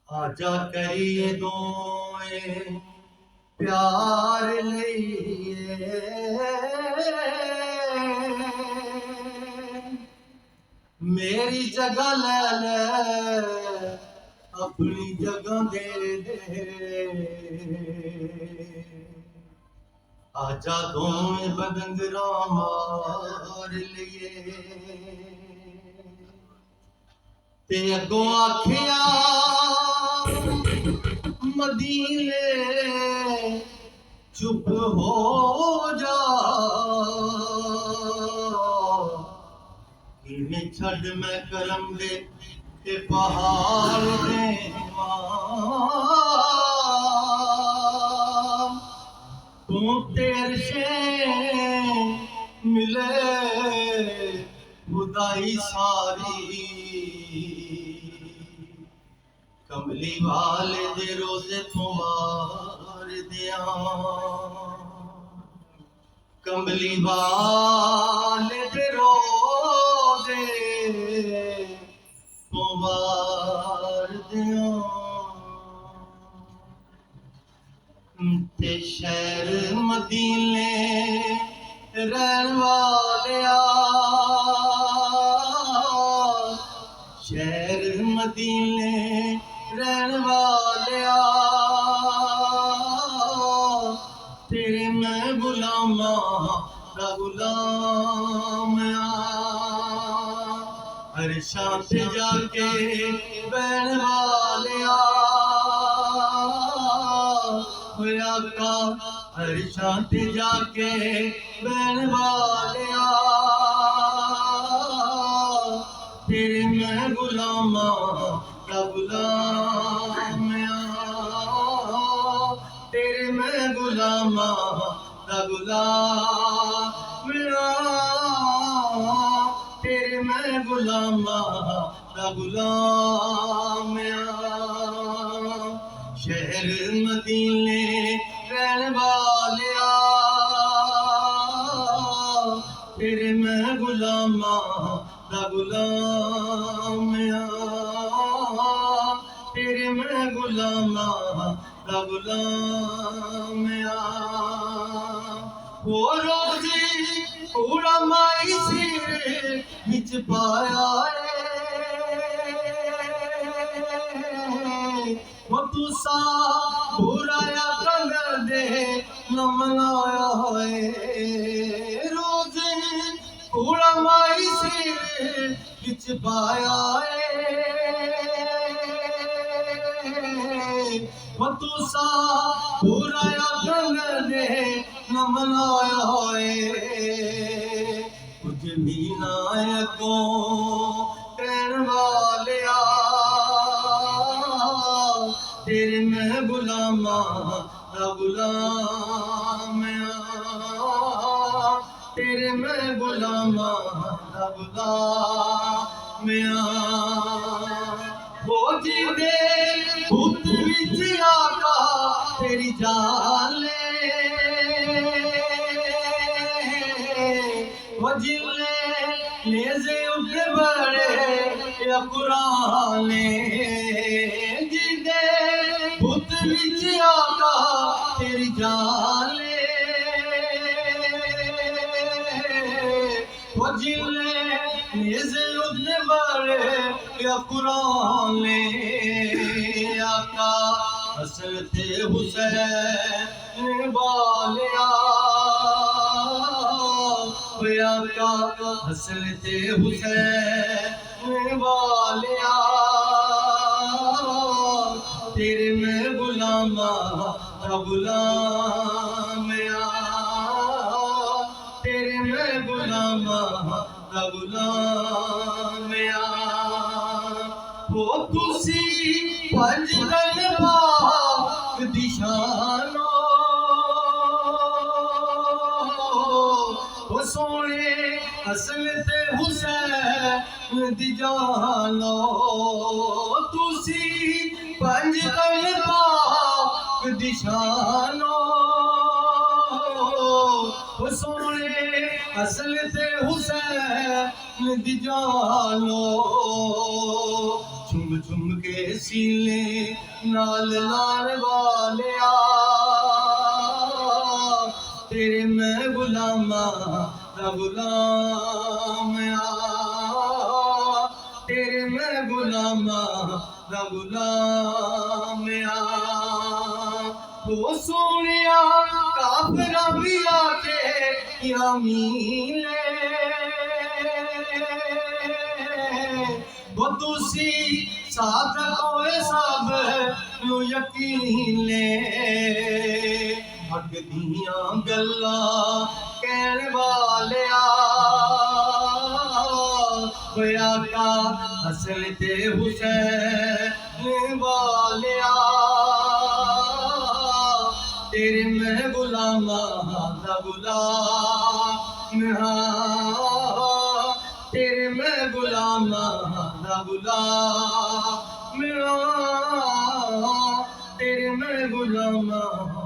आजा करिए दोए प्यार लिए मेरी जगह ले ले अपनी जगह दे दे आजा दोए बदंगरा मार लिए ते अगों आखिया मदीने चुप हो जा इन्हें छड़ मैं करम दे के पहाड़ दे तू तेरे से मिले खुदाई सारी कमली वाले दे रोजे तुम्हार दिया कमली वाले दे रोजे तुम्हार दिया ते शहर मदीने रहन वालिया शहर मदीने रहन वालिया तेरे मैं गुलामा दा गुलाम हर शांत जाके बैन वालिया होया का हर शांत जाके बैन वालिया तेरे मैं गुलामा दा गुलाम तेरे मैं गुलामा दा गुलाम तेरे मैं गुलामा दा गुलाम शहर मदीने रहन वालिया तेरे मैं गुलामा दा गुलाम तेरे मैं गुलामा दा गुलाम वो रोजी पूरा माई सिर विच पाया वो तुसा बुराया कंगर दे न मनाया है रोजे पूरा माई सिर विच पाया वो तुसा बुराया कंगर दे न मनाया है कुछ भी नायको कहन वालिया तेरे मैं गुलामा दा गुलाम तेरे मैं गुलामा दा गुलाम वो जीदे भूत विच आका तेरी जाले वो जिले लेजे उठे बड़े या कुराने जिदे भूत विच आका तेरी जाले वो जिले लेजे उठे बड़े या कुराने आका असल थे हुसैन वालिया आका असल थे हुसैन वालिया तेरे मैं गुलामा दा गुलाम तेरे मैं गुलामा दा गुलाम वो तुसी पंज गल पाक दिशानो वो सोने असल ते हुसैन दी जानो तुसी पंज गल पाक दिशानो वो सोने असल ते हुसैन दी जानो सीने नाल लान वालिया तेरे मैं गुलामा दा गुलाम आ तेरे मैं गुलामा दा गुलाम आ वो सोनिया काफिरा भी आके यामीले वो तुसी साथ कोए सब नु यकीन ले हक दियां गल्लां कहण वालिया होया का हसन ते हुसैन वालिया तेरे मैं गुलामा दा गुलाम हाँ तेरे मैं गुलामा दा गुलाम हाँ तेरे मैं गुलामा